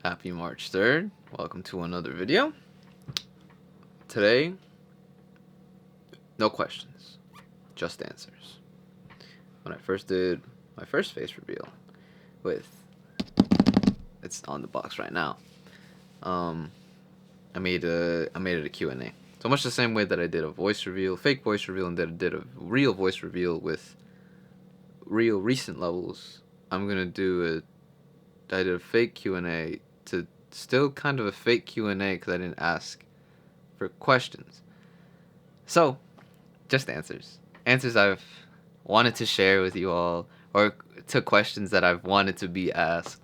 Happy March 3rd. Welcome to another video. Today, no questions, just answers. When I first did my first face reveal with, it's on the box right now, I made it a Q&A. So much the same way that I did a voice reveal, fake voice reveal, and then I did a real voice reveal with real recent levels. I did a fake Q&A to still kind of a fake Q&A because I didn't ask for questions. So, just answers. Answers I've wanted to share with you all, or to questions that I've wanted to be asked.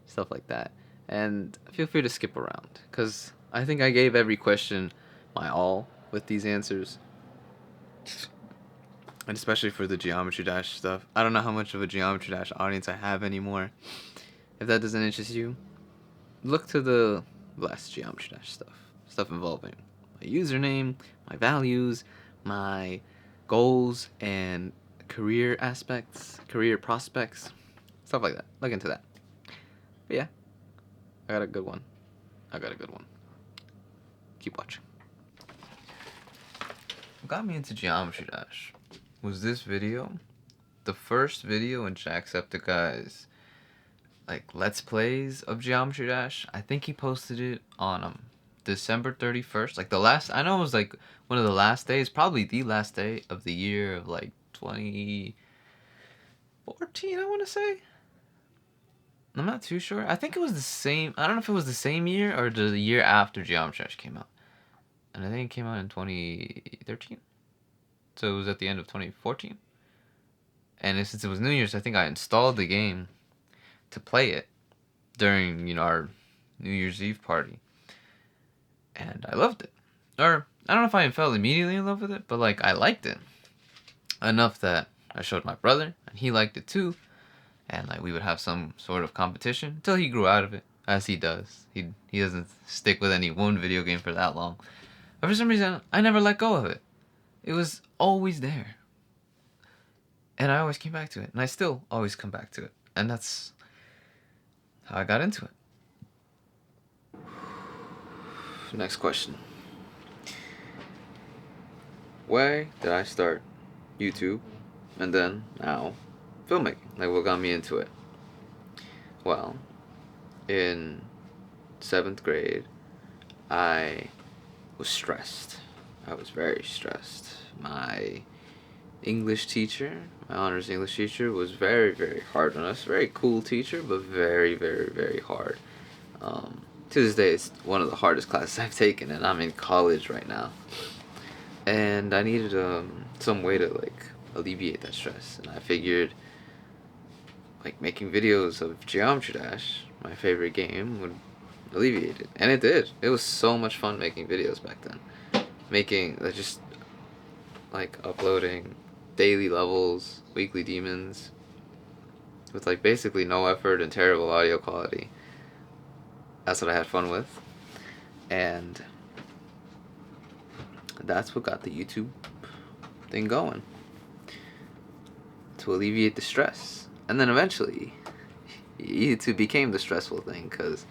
Stuff like that. And feel free to skip around, because I think I gave every question my all with these answers. And especially for the Geometry Dash stuff. I don't know how much of a Geometry Dash audience I have anymore. If that doesn't interest you, look to the last Geometry Dash stuff. Stuff involving my username, my values, my goals, and career aspects, career prospects, stuff like that. Look into that. But yeah, I got a good one. Keep watching. What got me into Geometry Dash was this video. The first in Jacksepticeye's Let's Plays of Geometry Dash. I think he posted it on December 31st. I know it was one of the last days, probably the last day of the year of 2014, I want to say. I'm not too sure. I think it was the same. I don't know if it was the same year or the year after Geometry Dash came out. And I think it came out in 2013. So it was at the end of 2014. And since it was New Year's, I think I installed the game to play it during, our New Year's Eve party. And I loved it. Or, I don't know if I fell immediately in love with it, but I liked it enough that I showed my brother, and he liked it too. And we would have some sort of competition until he grew out of it, as he does. He doesn't stick with any one video game for that long. But for some reason, I never let go of it. It was always there. And I always came back to it. And I still always come back to it. And that's how I got into it. Next question. Why did I start YouTube and then now filmmaking? What got me into it? Well, in 7th grade, I was stressed. I was very stressed. My English teacher, my honors English teacher, was very, very hard on us. Very cool teacher, but very, very, very hard. To this day, it's one of the hardest classes I've taken, and I'm in college right now. And I needed some way to alleviate that stress, and I figured making videos of Geometry Dash, my favorite game, would alleviate it. And it did. It was so much fun making videos back then. Uploading daily levels, weekly demons, with basically no effort and terrible audio quality. That's what I had fun with. And that's what got the YouTube thing going, to alleviate the stress. And then eventually YouTube became the stressful thing, because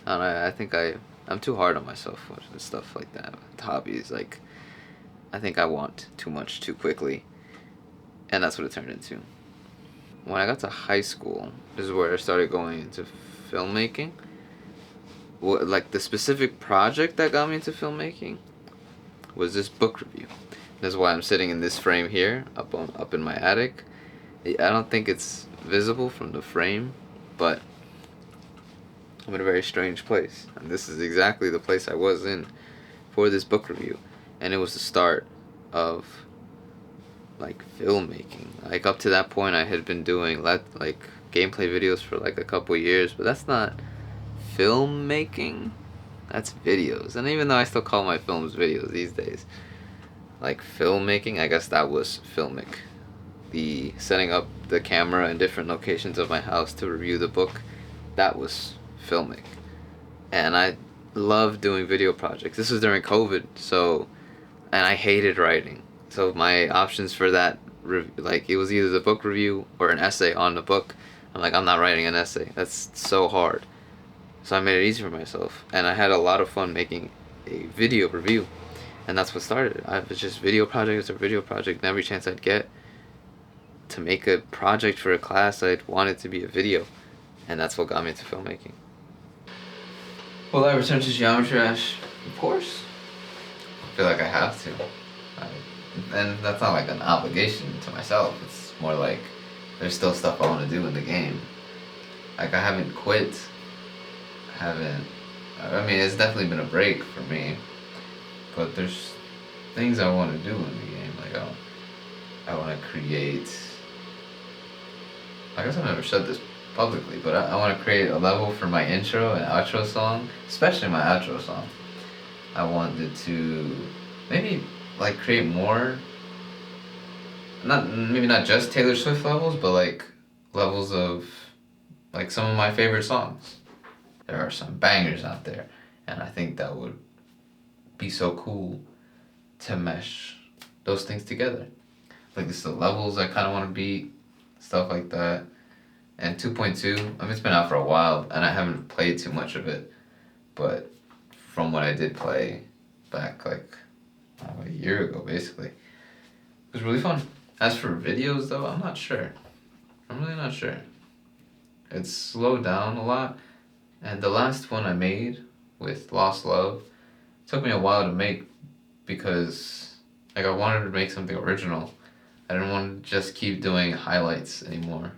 I think I'm too hard on myself with stuff like that, with hobbies. I think I want too much too quickly, and that's what it turned into. When I got to high school, this is where I started going into filmmaking. The specific project that got me into filmmaking was this book review. That's why I'm sitting in this frame here, up in my attic. I don't think it's visible from the frame, but I'm in a very strange place, and this is exactly the place I was in for this book review. And it was the start of filmmaking. Up to that point, I had been doing gameplay videos for a couple years, but that's not filmmaking. That's videos. And even though I still call my films videos these days, filmmaking, I guess that was filmic. The setting up the camera in different locations of my house to review the book, that was filmic. And I love doing video projects. This was during COVID, and I hated writing. So my options for that, it was either the book review or an essay on the book. I'm not writing an essay. That's so hard. So I made it easy for myself, and I had a lot of fun making a video review, and that's what started. I was just video project after video project, and every chance I'd get to make a project for a class, I'd want it to be a video, and that's what got me into filmmaking. Will I return to Geometry Dash? Of course. I feel like I have to. And that's not like an obligation to myself. It's more like there's still stuff I want to do in the game. Like I haven't quit. I mean, it's definitely been a break for me. But there's things I want to do in the game. Like I want to create. I guess I've never said this publicly, but I want to create a level for my intro and outro song, especially my outro song. I wanted to maybe like create more, not just Taylor Swift levels, but like levels of like some of my favorite songs. There are some bangers out there, and I think that would be so cool to mesh those things together. Like this, the levels I kind of want to beat, stuff like that. And 2.2, I mean, it's been out for a while, and I haven't played too much of it, but from what I did play back like a year ago, basically, it was really fun. As for videos, though, I'm not sure. I'm really not sure. It's slowed down a lot, and the last one I made with Lost Love took me a while to make because like I wanted to make something original. I didn't want to just keep doing highlights anymore.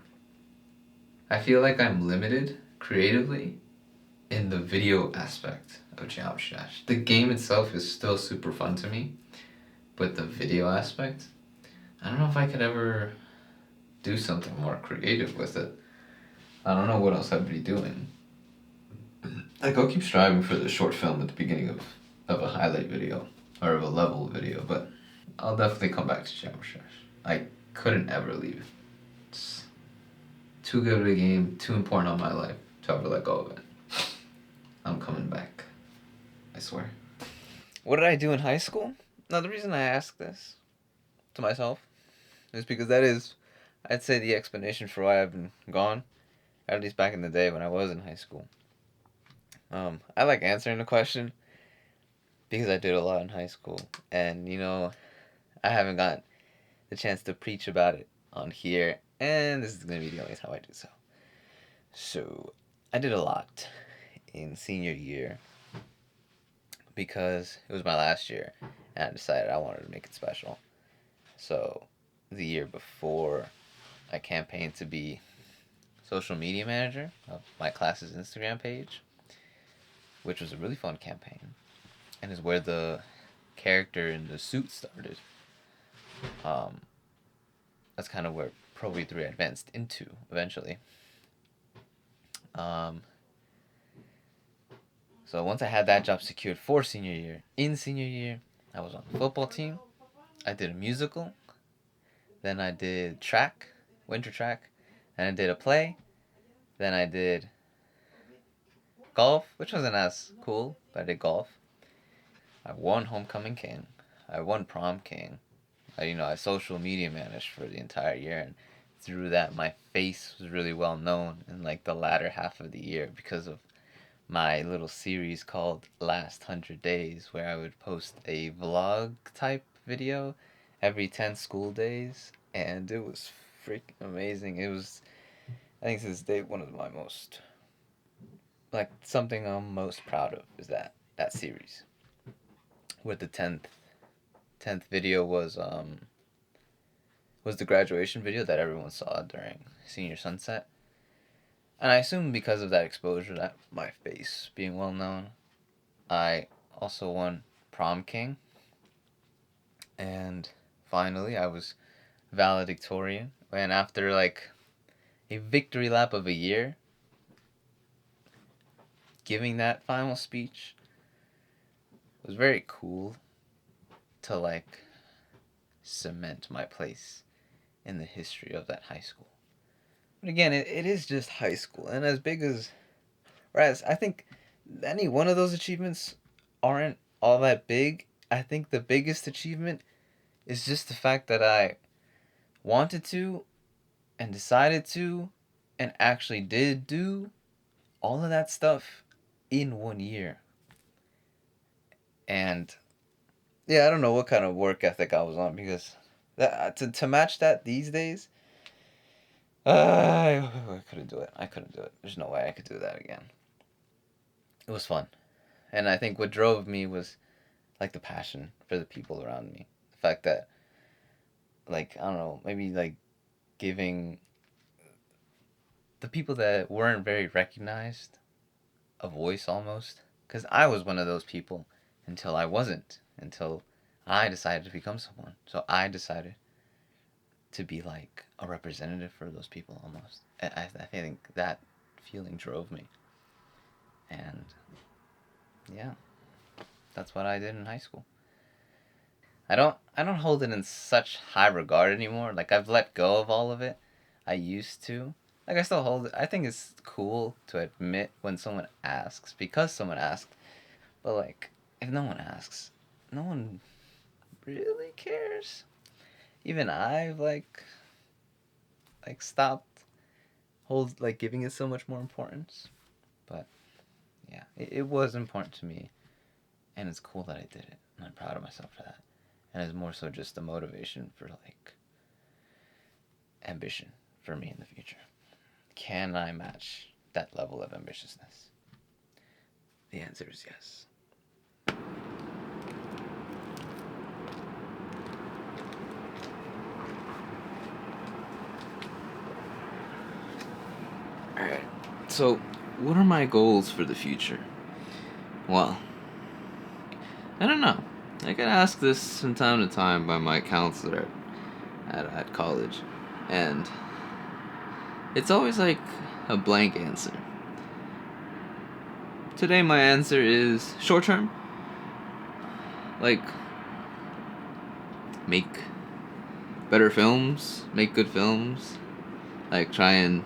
I feel like I'm limited creatively in the video aspect of Geometry Dash. The game itself is still super fun to me, but the video aspect, I don't know if I could ever do something more creative with it. I don't know what else I'd be doing. Like I'll keep striving for the short film at the beginning of a highlight video or of a level video, but I'll definitely come back to Geometry Dash. I couldn't ever leave. It's too good of a game, too important on my life to ever let go of it. I'm coming back. I swear. What did I do in high school? Now, the reason I ask this to myself is because that is, I'd say, the explanation for why I've been gone, at least back in the day when I was in high school. I like answering the question because I did a lot in high school, and I haven't got the chance to preach about it on here, and this is gonna be the only time I do so. So, I did a lot in senior year because it was my last year, and I decided I wanted to make it special. So, the year before, I campaigned to be social media manager of my class's Instagram page, which was a really fun campaign, and is where the character in the suit started. That's kind of where Pro V3 advanced into eventually. So once I had that job secured for senior year, I was on the football team. I did a musical. Then I did track, winter track. And I did a play. Then I did golf, which wasn't as cool, but I did golf. I won Homecoming King. I won Prom King. I social media managed for the entire year, and through that, my face was really well known in like the latter half of the year because of my little series called Last 100 Days, where I would post a vlog type video every 10 school days, and it was freaking amazing. It was, I think to this day, one of my most, like, something I'm most proud of is that series. With the 10th video was the graduation video that everyone saw during senior sunset. And I assume because of that exposure, that my face being well known, I also won Prom King. And finally, I was valedictorian. And after like a victory lap of a year, giving that final speech was very cool to like cement my place in the history of that high school. But again, it is just high school. And as big as, whereas I think any one of those achievements aren't all that big, I think the biggest achievement is just the fact that I wanted to and decided to and actually did do all of that stuff in 1 year. And yeah, I don't know what kind of work ethic I was on, because to match that these days, I couldn't do it. I couldn't do it. There's no way I could do that again. It was fun. And I think what drove me was like the passion for the people around me. The fact that, like, I don't know, maybe like giving the people that weren't very recognized a voice almost. Because I was one of those people until I wasn't. Until I decided to become someone. So I decided to be like a representative for those people almost. I think that feeling drove me. And yeah, that's what I did in high school. I don't hold it in such high regard anymore. Like, I've let go of all of it. I used to. Like, I still hold it. I think it's cool to admit when someone asks, because someone asked. But like, if no one asks, no one really cares. Even I've like stopped giving it so much more importance. But yeah, it was important to me, and it's cool that I did it, and I'm proud of myself for that. And it's more so just a motivation for like ambition for me in the future. Can I match that level of ambitiousness? The answer is yes. Alright, so what are my goals for the future? Well, I don't know. I get asked this from time to time by my counselor at college, and it's always like a blank answer. Today, my answer is short term. Like, make better films, make good films, like try and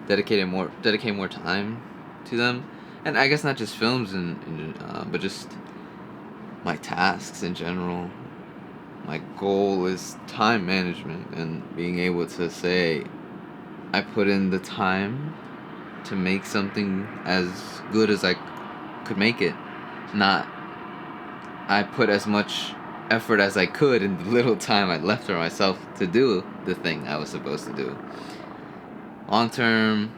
dedicate more time to them, and I guess not just films but just my tasks in general. My goal is time management and being able to say I put in the time to make something as good as I could make it, not I put as much effort as I could in the little time I left for myself to do the thing I was supposed to do. Long term,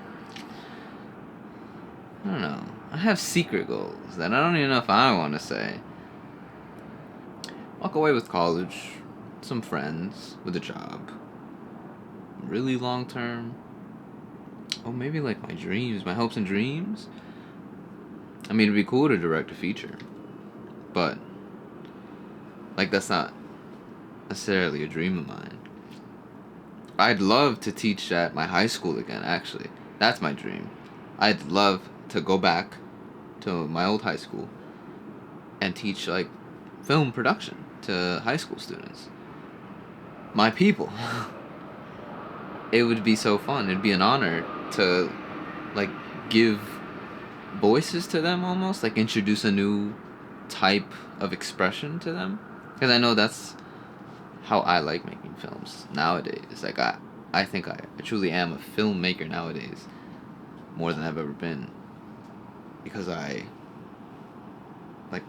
I don't know. I have secret goals that I don't even know if I want to say. Walk away with college, some friends, with a job. Really long term, oh, maybe like my dreams, my hopes and dreams. I mean, it'd be cool to direct a feature, but like that's not necessarily a dream of mine. I'd love to teach at my high school again, actually. That's my dream. I'd love to go back to my old high school and teach, like, film production to high school students. My people. It would be so fun. It'd be an honor to, like, give voices to them almost, like, introduce a new type of expression to them. Because I know that's how I like making films nowadays. Like, I think I truly am a filmmaker nowadays, more than I've ever been, because I like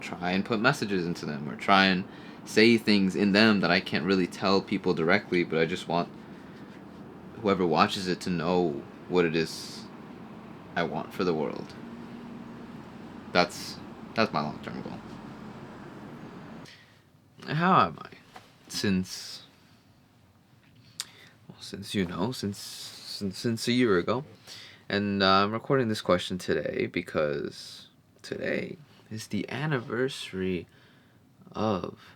try and put messages into them, or try and say things in them that I can't really tell people directly, but I just want whoever watches it to know what it is I want for the world. That's that's my long-term goal. How am I? Since since a year ago, and I'm recording this question today because today is the anniversary of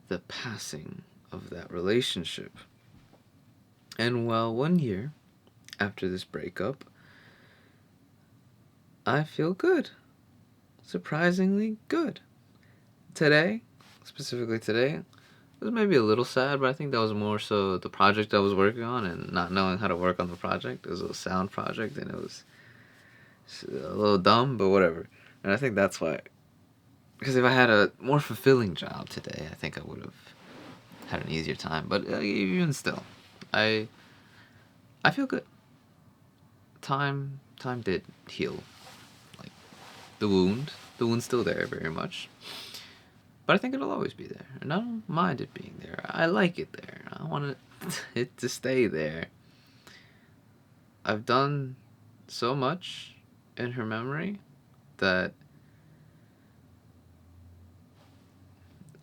the passing of that relationship. And well, 1 year after this breakup, I feel good. Surprisingly good. Today, specifically today, it was maybe a little sad, but I think that was more so the project I was working on and not knowing how to work on the project. It was a sound project, and it was a little dumb, but whatever. And I think that's why. Because if I had a more fulfilling job today, I think I would have had an easier time. But even still, I I feel good. Time did heal the wound. The wound's still there very much. But I think it'll always be there. And I don't mind it being there. I like it there. I want it to stay there. I've done so much in her memory that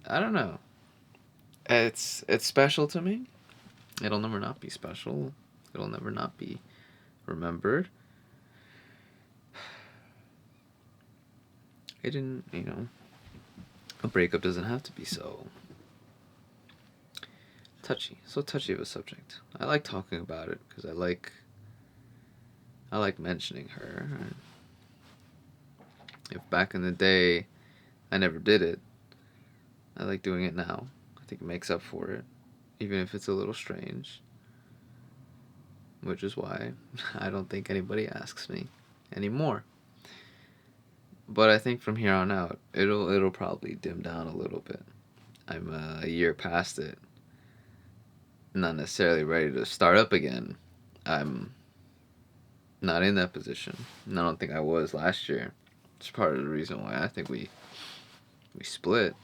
I don't know. It's special to me. It'll never not be special. It'll never not be remembered. It didn't, a breakup doesn't have to be so touchy of a subject. I like talking about it because I like mentioning her. If back in the day I never did it, I like doing it now. I think it makes up for it, even if it's a little strange. Which is why I don't think anybody asks me anymore. But I think from here on out, it'll probably dim down a little bit. I'm a year past it. Not necessarily ready to start up again. I'm not in that position. And I don't think I was last year. It's part of the reason why I think we split.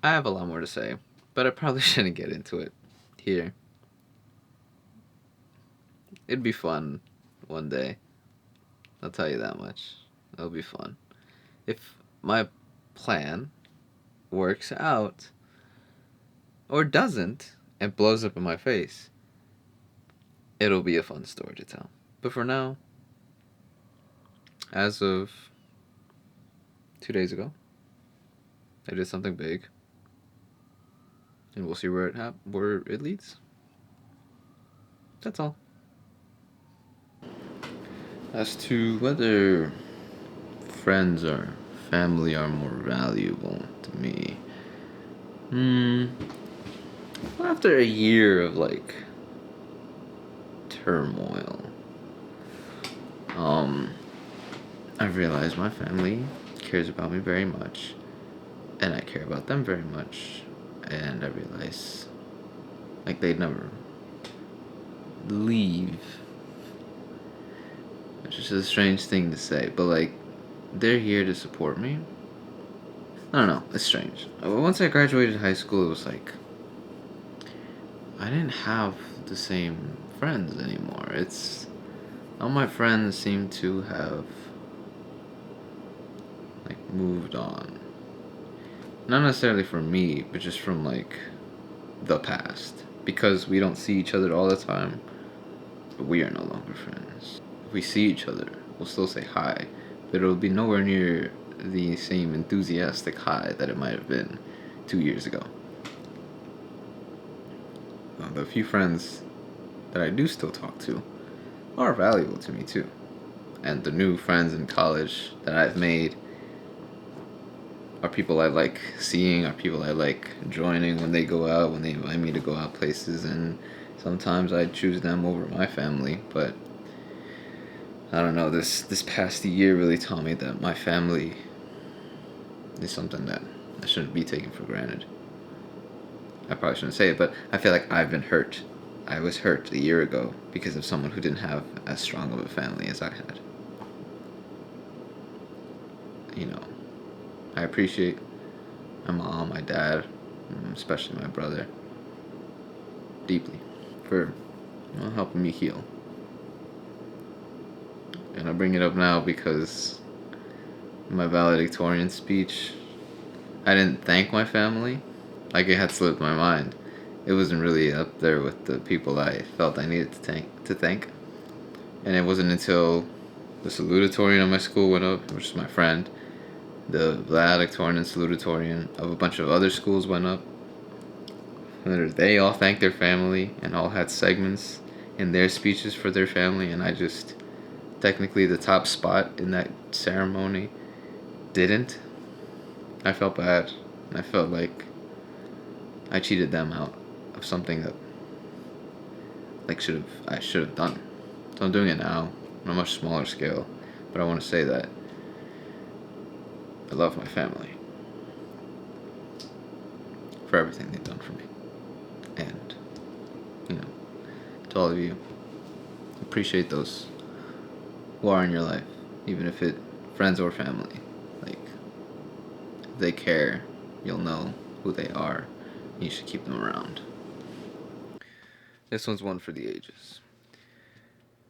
I have a lot more to say, but I probably shouldn't get into it here. It'd be fun one day. I'll tell you that much. It'll be fun. If my plan works out or doesn't and blows up in my face, it'll be a fun story to tell. But for now, as of 2 days ago, I did something big, and we'll see where it leads. That's all. As to whether friends or family are more valuable to me, after a year of turmoil, I've realized my family cares about me very much, and I care about them very much, and I realize they'd never leave, which is a strange thing to say, but they're here to support me. I don't know, it's strange. Once I graduated high school, it was I didn't have the same friends anymore. All my friends seem to have moved on. Not necessarily from me, but just from the past. Because we don't see each other all the time, but we are no longer friends. If we see each other, we'll still say hi, but it'll be nowhere near the same enthusiastic hi that it might have been 2 years ago. The few friends that I do still talk to are valuable to me too. And the new friends in college that I've made are people I like seeing, are people I like joining when they go out, when they invite me to go out places, and sometimes I choose them over my family, but I don't know, this past year really taught me that my family is something that I shouldn't be taken for granted. I probably shouldn't say it, but I feel like I've been hurt. I was hurt a year ago because of someone who didn't have as strong of a family as I had. I appreciate my mom, my dad, especially my brother, deeply for helping me heal. And I bring it up now because in my valedictorian speech, I didn't thank my family. It had slipped my mind. It wasn't really up there with the people I felt I needed to thank. And it wasn't until the salutatorian of my school went up, which is my friend. The valedictorian and salutatorian of a bunch of other schools went up. And they all thanked their family and all had segments in their speeches for their family, and I just, technically the top spot in that ceremony, didn't. I felt bad. I felt like I cheated them out of something that I should have done. So I'm doing it now on a much smaller scale, but I want to say that I love my family for everything they've done for me. And, to all of you, appreciate those who are in your life, even if it friends or family. Like, if they care, you'll know who they are. You should keep them around. This one's one for the ages.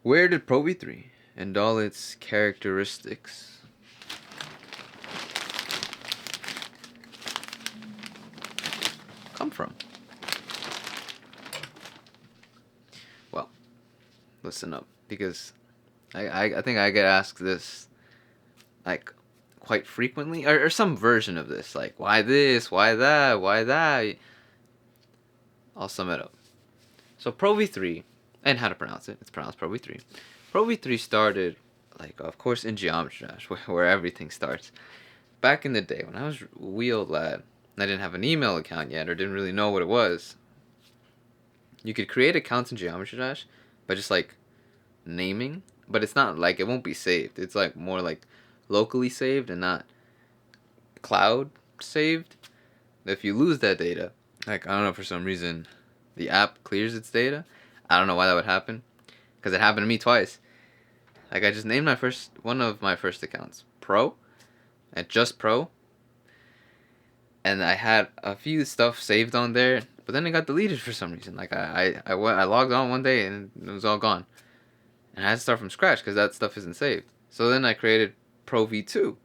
Where did Pro V3 and all its characteristics come from? Well, listen up, because I think I get asked this like quite frequently, or some version of this, like why this, why that, why that. I'll sum it up. So Pro V3, and how to pronounce it, it's pronounced Pro V3. Pro V3 started, like, of course, in Geometry Dash, where everything starts. Back in the day, when I was a wee old lad, and I didn't have an email account yet, or didn't really know what it was, you could create accounts in Geometry Dash by just, like, naming, but it's not, like, it won't be saved. It's, like, more, like, locally saved and not cloud saved. If you lose that data, like, I don't know, for some reason, the app clears its data. I don't know why that would happen, because it happened to me twice. Like, I just named one of my first accounts Pro, and just Pro, and I had a few stuff saved on there, but then it got deleted for some reason. Like, I logged on one day and it was all gone, and I had to start from scratch because that stuff isn't saved. So then I created Pro V2.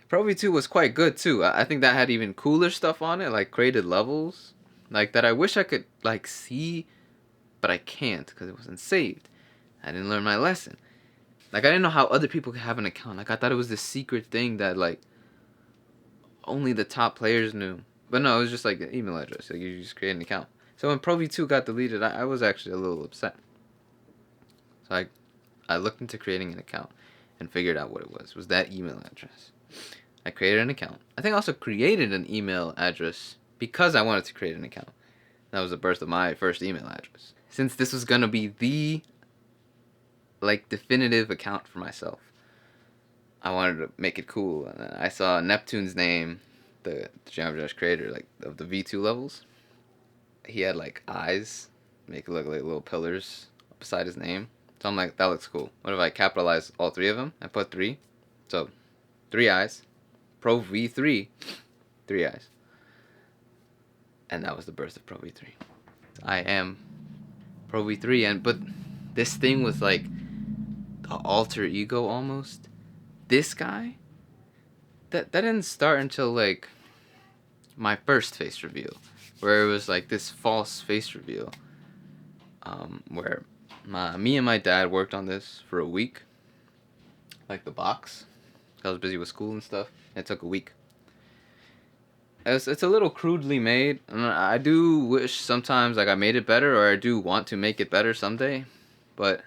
Pro V2 was quite good too. I think that had even cooler stuff on it, like created levels, like that I wish I could like see, but I can't because it wasn't saved. I didn't learn my lesson. Like, I didn't know how other people could have an account. Like, I thought it was this secret thing that like only the top players knew. But no, it was just like an email address. Like, you just create an account. So when Pro V2 got deleted, I was actually a little upset. So I looked into creating an account and figured out what it was. It was that email address. I created an account. I think I also created an email address because I wanted to create an account. That was the birth of my first email address. Since this was gonna be the like definitive account for myself, I wanted to make it cool. And I saw Neptune's name, the Geometry Dash creator, like of the V2 levels. He had like eyes, make it look like little pillars beside his name. So I'm like, that looks cool. What if I capitalize all three of them? I put 3, so 3 eyes. Pro V3, 3 eyes. And that was the birth of Pro V3. I am Pro V3, but this thing was like an alter ego almost. This guy, that didn't start until like my first face reveal, where it was like this false face reveal, where me and my dad worked on this for a week, like the box. I was busy with school and stuff. It took a week. It's a little crudely made, and I do wish sometimes like I made it better, or I do want to make it better someday, but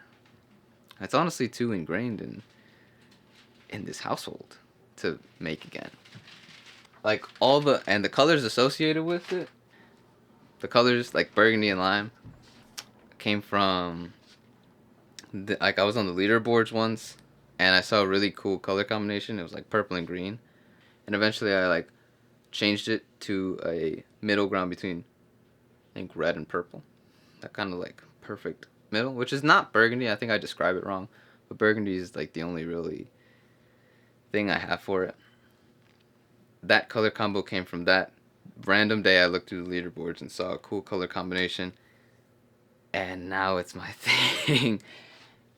it's honestly too ingrained in this household to make again. Like all the colors associated with it, the colors like burgundy and lime, came from like I was on the leaderboards once, and I saw a really cool color combination. It was like purple and green, and eventually I like changed it to a middle ground between, I think, red and purple. That kind of like perfect middle, which is not burgundy. I think I describe it wrong, but burgundy is like the only really thing I have for it. That color combo came from that random day I looked through the leaderboards and saw a cool color combination, and now it's my thing.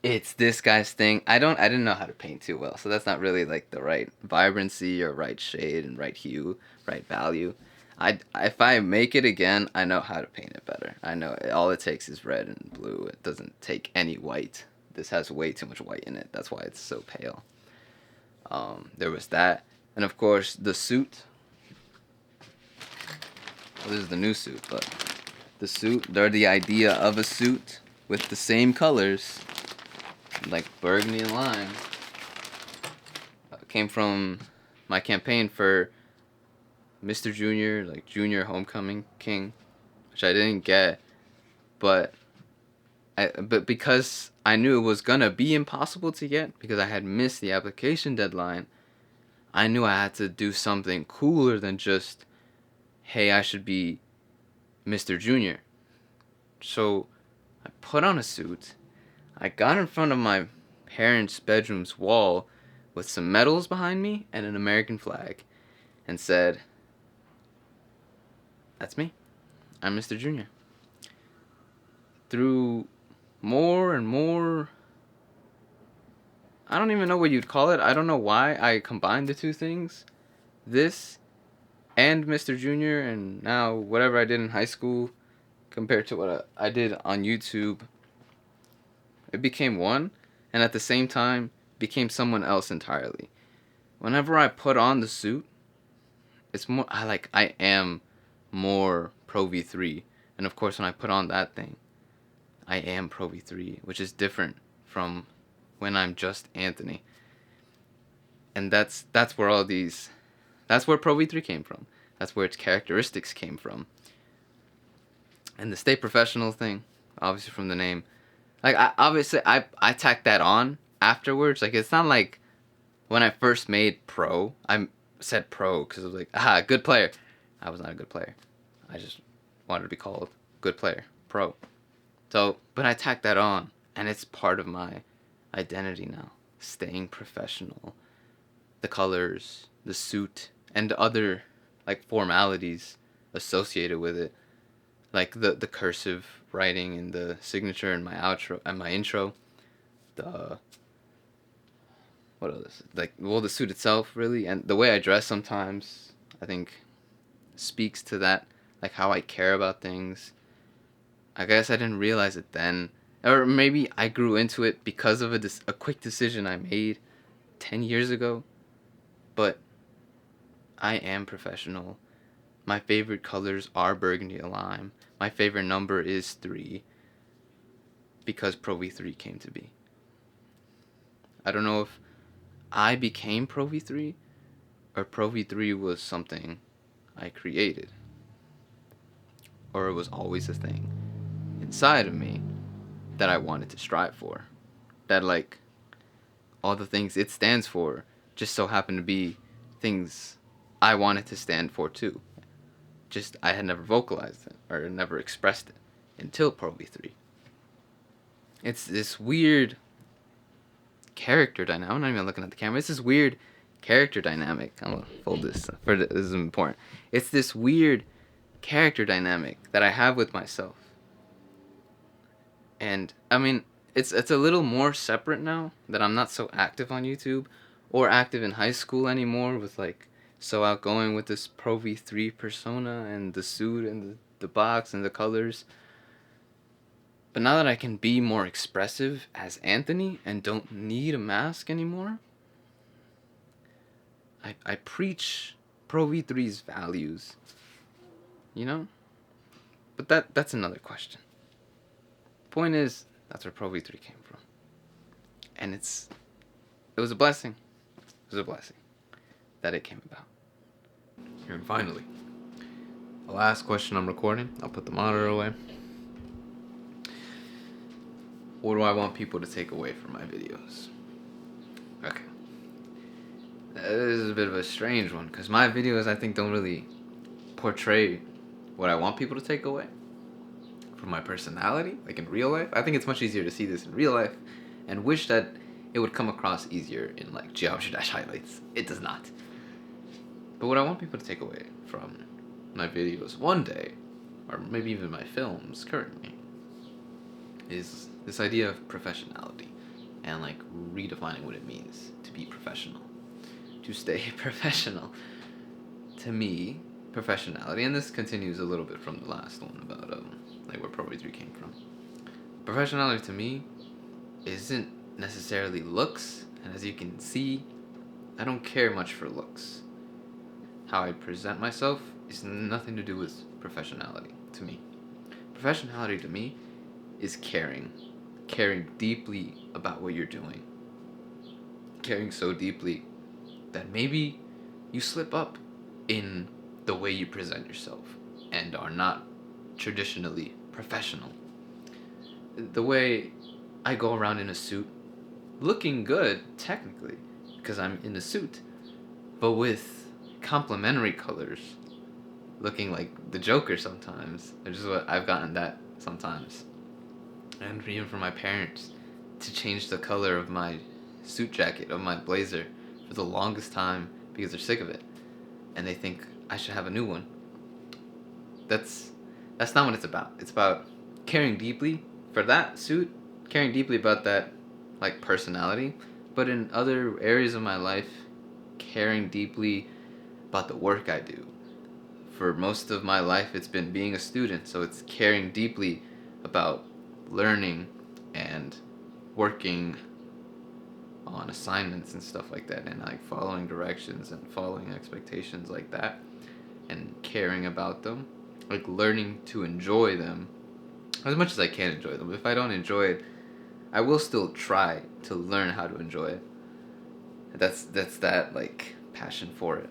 It's this guy's thing. I didn't know how to paint too well, so that's not really like the right vibrancy or right shade and right hue, right value. If I make it again, I know how to paint it better. I know all it takes is red and blue. It doesn't take any white. This has way too much white in it. That's why it's so pale. There was that, and of course the suit. Well, this is the new suit, but the suit. They're the idea of a suit with the same colors, like burgundy and lime, came from my campaign for Mr. Junior, like Junior Homecoming King, which I didn't get, but because I knew it was gonna be impossible to get because I had missed the application deadline, I knew I had to do something cooler than just, hey, I should be Mr. Junior. So I put on a suit. I got in front of my parents' bedroom's wall with some medals behind me and an American flag and said, "That's me. I'm Mr. Junior." Through more and more, I don't even know what you'd call it. I don't know why I combined the two things. This and Mr. Junior, and now whatever I did in high school compared to what I did on YouTube, it became one, and at the same time became someone else entirely. Whenever I put on the suit, it's more I am more Pro V3, and of course when I put on that thing, I am Pro V3, which is different from when I'm just Anthony. And that's where that's where Pro V3 came from. That's where its characteristics came from. And the stay professional thing, obviously from the name, like I tacked that on afterwards. Like, it's not like when I first made Pro, I said Pro because I was like, good player. I was not a good player. I just wanted to be called good player, Pro. So, but I tacked that on, and it's part of my identity now. Staying professional, the colors, the suit, and other like formalities associated with it, like the cursive writing and the signature and my outro and my intro, the what else? Like, well, the suit itself really, and the way I dress sometimes, I think, speaks to that, like how I care about things. I guess I didn't realize it then, or maybe I grew into it because of a quick decision I made 10 years ago. But I am professional. My favorite colors are burgundy and lime. My favorite number is 3 because Pro V3 came to be. I don't know if I became Pro V3 or Pro V3 was something I created, or it was always a thing inside of me that I wanted to strive for. That, like, all the things it stands for just so happen to be things I wanted to stand for too. Just I had never vocalized it or never expressed it until Pro V3. It's this weird character dynamic. I'm not even looking at the camera. It's this weird character dynamic. I'm gonna fold this for this is important. It's this weird character dynamic that I have with myself. And I mean, it's a little more separate now that I'm not so active on YouTube or active in high school anymore with like so outgoing with this Pro V3 persona and the suit and the box and the colors. But now that I can be more expressive as Anthony and don't need a mask anymore, I preach Pro V3's values, you know? But that's another question. Point is, that's where Pro V3 came from. And it was a blessing. It was a blessing that it came about. And finally, the last question I'm recording. I'll put the monitor away. What do I want people to take away from my videos? Okay. This is a bit of a strange one because my videos, I think, don't really portray what I want people to take away from my personality, like in real life. I think it's much easier to see this in real life and wish that it would come across easier in like Geometry Dash highlights. It does not. But what I want people to take away from my videos one day, or maybe even my films currently, is this idea of professionality and like redefining what it means to be professional, to stay professional. To me, professionality, and this continues a little bit from the last one about like where Pro V3 came from. Professionality to me isn't necessarily looks, and as you can see, I don't care much for looks. How I present myself is nothing to do with professionality to me. Professionality to me is caring deeply about what you're doing. Caring so deeply that maybe you slip up in the way you present yourself and are not traditionally professional. The way I go around in a suit, looking good technically because I'm in a suit, but with complementary colors, looking like the Joker sometimes, which is what I've gotten that sometimes. And even from my parents to change the color of my suit jacket, of my blazer, for the longest time because they're sick of it. And they think I should have a new one. That's not what it's about. It's about caring deeply for that suit, caring deeply about that like personality, but in other areas of my life, caring deeply about the work I do. For most of my life, it's been being a student, so it's caring deeply about learning and working on assignments and stuff like that, and like following directions and following expectations like that, and caring about them, like learning to enjoy them as much as I can enjoy them. If I don't enjoy it, I will still try to learn how to enjoy it. That's that like passion for it.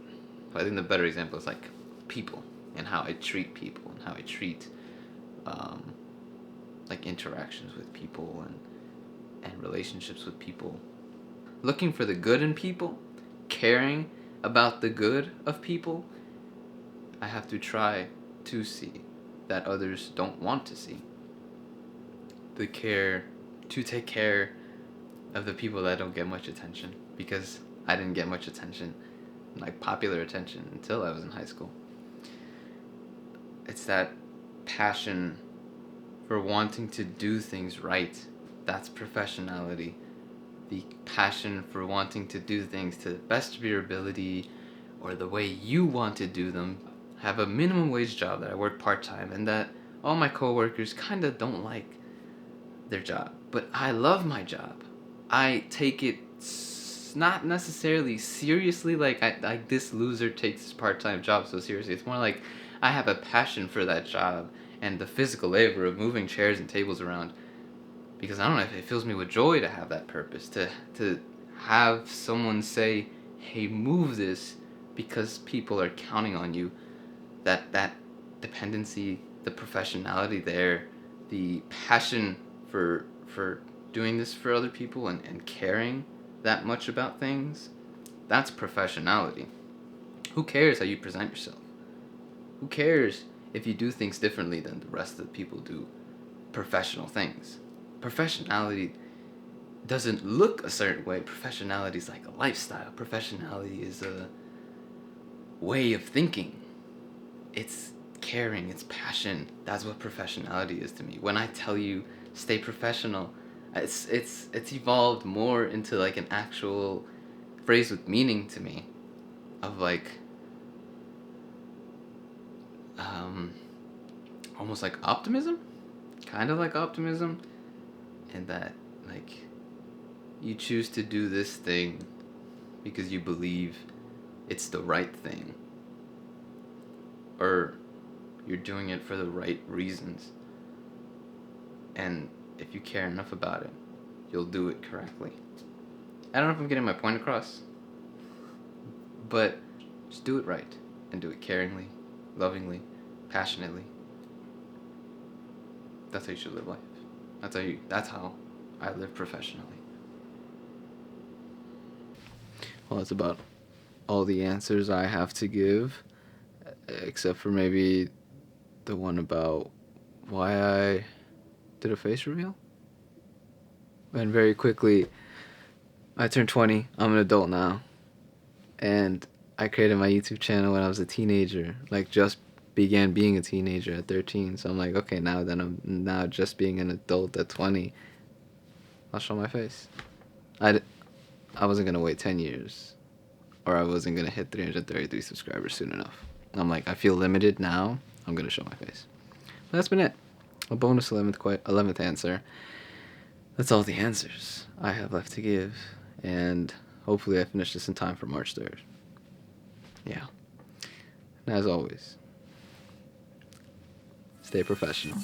But I think the better example is like people and how I treat people and how I treat um, like interactions with people and relationships with people. Looking for the good in people, caring about the good of people, I have to try to see that others don't want to see. The care to take care of the people that don't get much attention, because I didn't get much attention, like popular attention, until I was in high school. It's that passion for wanting to do things right. That's professionality. The passion for wanting to do things to the best of your ability or the way you want to do them. Have a minimum wage job that I work part-time and that all my coworkers kind of don't like their job. But I love my job. I take it not necessarily seriously, like this loser takes his part-time job so seriously. It's more like I have a passion for that job and the physical labor of moving chairs and tables around, because I don't know, if it fills me with joy to have that purpose, to have someone say, hey, move this, because people are counting on you. That dependency, the professionality there, the passion for doing this for other people and caring that much about things, that's professionality. Who cares how you present yourself? Who cares if you do things differently than the rest of the people do professional things? Professionality doesn't look a certain way. Professionality is like a lifestyle. Professionality is a way of thinking. It's caring, it's passion. That's what professionality is to me. When I tell you stay professional, it's evolved more into like an actual phrase with meaning to me, of like almost like optimism, kind of like optimism, and that like you choose to do this thing because you believe it's the right thing, or you're doing it for the right reasons, and if you care enough about it, you'll do it correctly. I don't know if I'm getting my point across, but just do it right and do it caringly, lovingly, passionately. That's how you should live life. That's how I live professionally. Well, that's about all the answers I have to give, except for maybe the one about why I did a face reveal. And very quickly, I turned 20. I'm an adult now. And I created my YouTube channel when I was a teenager. Like, just began being a teenager at 13. So I'm like, okay, now that I'm now just being an adult at 20, I'll show my face. I wasn't going to wait 10 years. Or I wasn't going to hit 333 subscribers soon enough. I'm like, I feel limited now. I'm going to show my face. But that's been it. A bonus 11th answer. That's all the answers I have left to give. And hopefully I finish this in time for March 3rd. Yeah. And as always, stay professional.